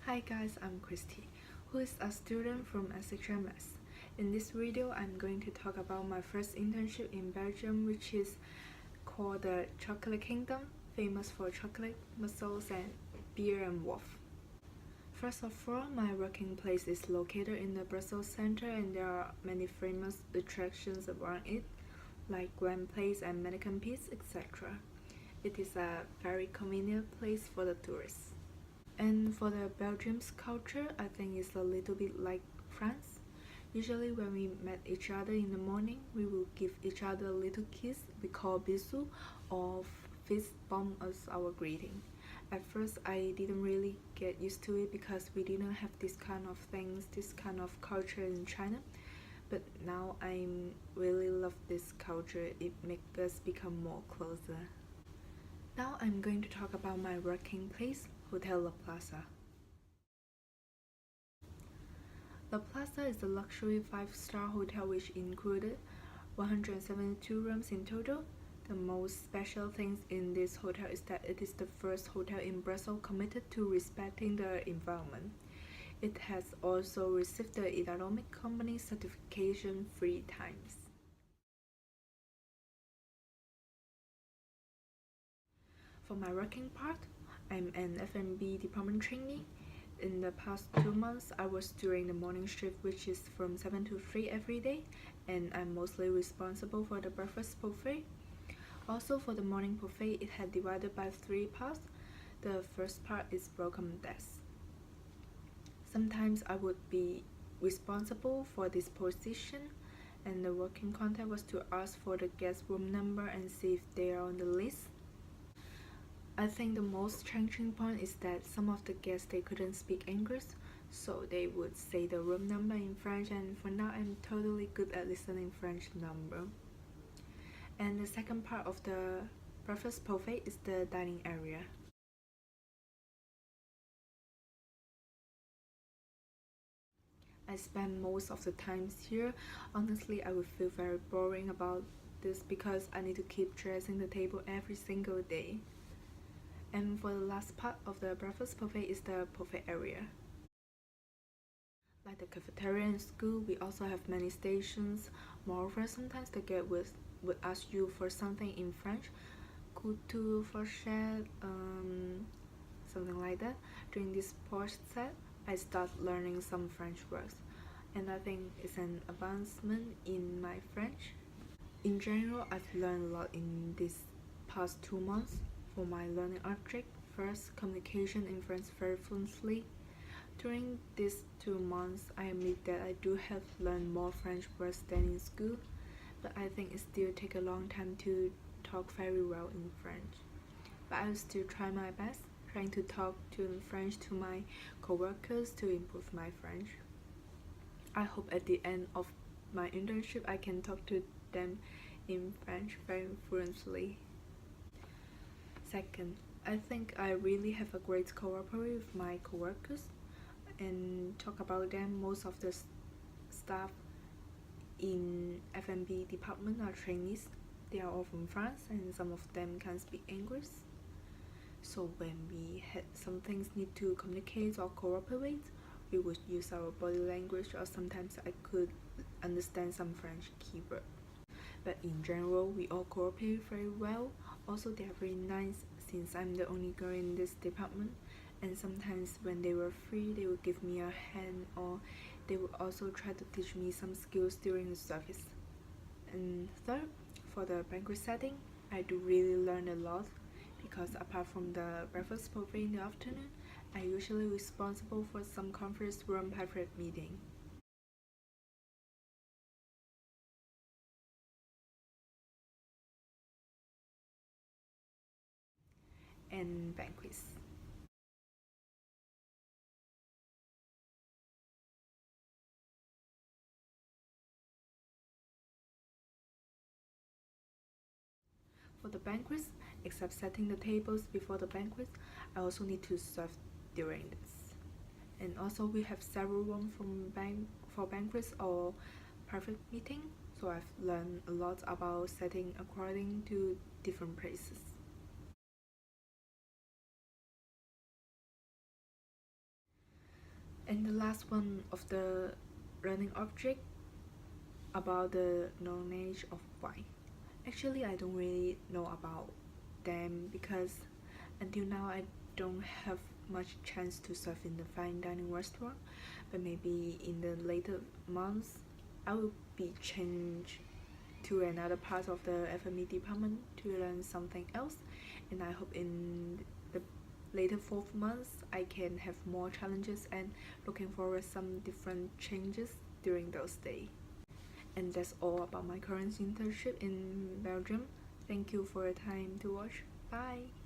Hi guys, I'm Christy, who is a student from SHMS. In this video, I'm going to talk about my first internship in Belgium, which is called the Chocolate Kingdom, famous for chocolate, mussels, and beer and waffle. First of all, my working place is located in the Brussels center and there are many famous attractions around it, like Grand Place and Mannequin Peace, etc. It is a very convenient place for the tourists. And for the Belgium's culture, I think it's a little bit like France. Usually when we met each other in the morning, we will give each other a little kiss we call bisou or fist bump as our greeting. At first I didn't really get used to it because we didn't have this kind of things, this kind of culture in China. But now I really love this culture, it makes us become more closer. Now I'm going to talk about my working place, Hotel La Plaza. La Plaza is a luxury 5-star hotel which included 172 rooms in total. The most special thing in this hotel is that it is the first hotel in Brussels committed to respecting the environment. It has also received the Economic Company certification 3 times. For my working part, I'm an F&B department trainee. In the past 2 months, I was doing the morning shift, which is from 7 to 3 every day, and I'm mostly responsible for the breakfast buffet. Also, for the morning buffet, it had divided by 3 parts. The first part is welcome desk. Sometimes I would be responsible for this position, and the working contact was to ask for the guest room number and see if they are on the list. I think the most challenging point is that some of the guests they couldn't speak English, so they would say the room number in French, and for now I'm totally good at listening French number. And the second part of the breakfast buffet is the dining area. I spend most of the times here. Honestly, I would feel very boring about this because I need to keep dressing the table every single day. And for the last part of the breakfast buffet is the buffet area. Like the cafeteria in school, we also have many stations. Moreover, sometimes the guest would ask you for something in French, couture, fourchette, something like that. During this post set, I start learning some French words, and I think it's an advancement in my French. In general, I've learned a lot in these past 2 months. For my learning object, first, communication in French very fluently. During these 2 months, I admit that I do have learned more French words than in school, but I think it still takes a long time to talk very well in French. But I will still try my best, trying to talk to French to my coworkers to improve my French. I hope at the end of my internship I can talk to them in French very fluently. Second, I think I really have a great cooperation with my coworkers and talk about them. Most of the staff in F&B department are trainees. They are all from France and some of them can speak English. So when we had some things need to communicate or cooperate, we would use our body language, or sometimes I could understand some French keyword. But in general, we all cooperate very well. Also, they are very nice since I'm the only girl in this department, and sometimes when they were free, they would give me a hand, or they would also try to teach me some skills during the service. And third, for the banquet setting, I do really learn a lot because apart from the breakfast buffet in the afternoon, I usually responsible for some conference room private meeting. And banquets. For the banquets, except setting the tables before the banquet, I also need to serve during this. And also we have several rooms for banquets or private meeting, so I've learned a lot about setting according to different places. And the last one of the learning object about the knowledge of wine. Actually, I don't really know about them because until now I don't have much chance to serve in the fine dining restaurant, but maybe in the later months I will be changed to another part of the F&B department to learn something else, and I hope in the later 4 months I can have more challenges and looking forward some different changes during those days. And that's all about my current internship in Belgium. Thank you for your time to watch. Bye!